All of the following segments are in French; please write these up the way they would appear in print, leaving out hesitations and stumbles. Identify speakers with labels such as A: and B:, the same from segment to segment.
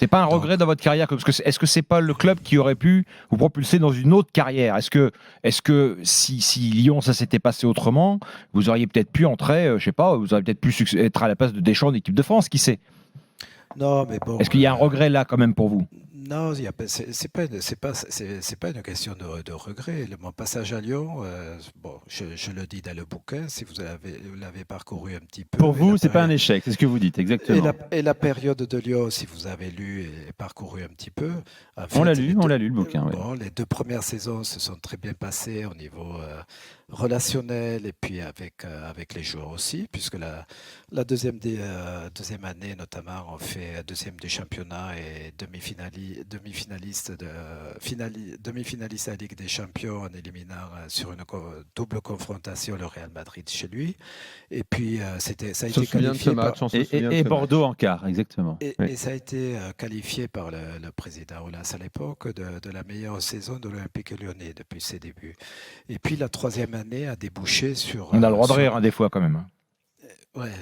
A: C'est pas un regret dans votre carrière, parce que est-ce que c'est pas le club qui aurait pu vous propulser dans une autre carrière? Est-ce que si Lyon, ça s'était passé autrement, vous auriez peut-être pu entrer, je sais pas, vous auriez peut-être pu être à la place de Deschamps en équipe de France, qui sait?
B: Non, mais bon.
A: Est-ce qu'il y a un regret là quand même pour vous?
B: Non, c'est pas une question de regret. Mon passage à Lyon, bon, je le dis dans le bouquin, si vous l'avez parcouru un petit
C: Pour
B: peu,
C: vous, c'est pas un échec, c'est ce que vous dites, exactement.
B: et la période de Lyon, si vous avez lu et parcouru un petit peu, en
C: On l'a
B: fait,
C: lu, on l'a lu le bouquin, oui.
B: bon, les 2 premières saisons se sont très bien passées au niveau relationnel et puis avec les joueurs aussi, puisque la deuxième année, notamment, on fait deuxième du championnat et demi-finaliste à la Ligue des Champions en éliminant sur une double confrontation le Real Madrid chez lui. Et puis, ça a
D: On se
B: été
D: souvient de ce
B: qualifié par,
D: match, on se souvient de
C: Et
D: ce
C: Bordeaux en quart, exactement. Oui.
B: et ça a été qualifié par le président Aulas à l'époque de la meilleure saison de l'Olympique Lyonnais depuis ses débuts. Et puis la troisième année a débouché sur...
A: On a le droit de rire des fois quand même.
B: Ouais,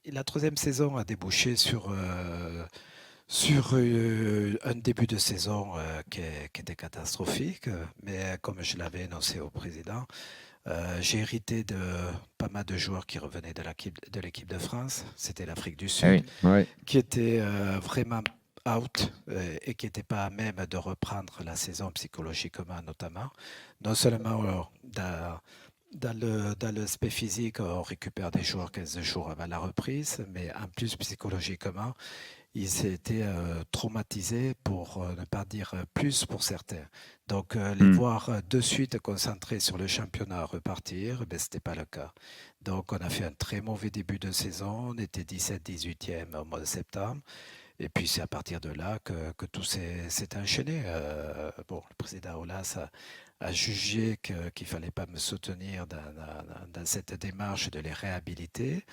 B: la troisième saison a débouché sur un début de saison qui était catastrophique, mais comme je l'avais énoncé au président, j'ai hérité de pas mal de joueurs qui revenaient de l'équipe de France, c'était l'Afrique du
A: Ah
B: Sud,
A: oui.
D: Ouais.
B: qui étaient vraiment out et qui n'étaient pas à même de reprendre la saison psychologiquement notamment. Non seulement dans l'aspect physique, on récupère des joueurs 15 jours avant la reprise, mais en plus psychologiquement, ils étaient traumatisés pour ne pas dire plus pour certains. Donc les voir de suite concentrés sur le championnat repartir, ben, ce n'était pas le cas. Donc on a fait un très mauvais début de saison, on était 17-18e au mois de septembre. Et puis c'est à partir de là que tout s'est enchaîné. Bon, le président Aulas a jugé qu'il ne fallait pas me soutenir dans cette démarche de les réhabiliter.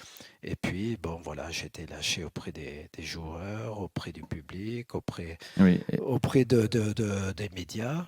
B: Et puis, bon, voilà, j'ai été lâché auprès des joueurs, auprès du public,
C: Oui.
B: auprès des médias.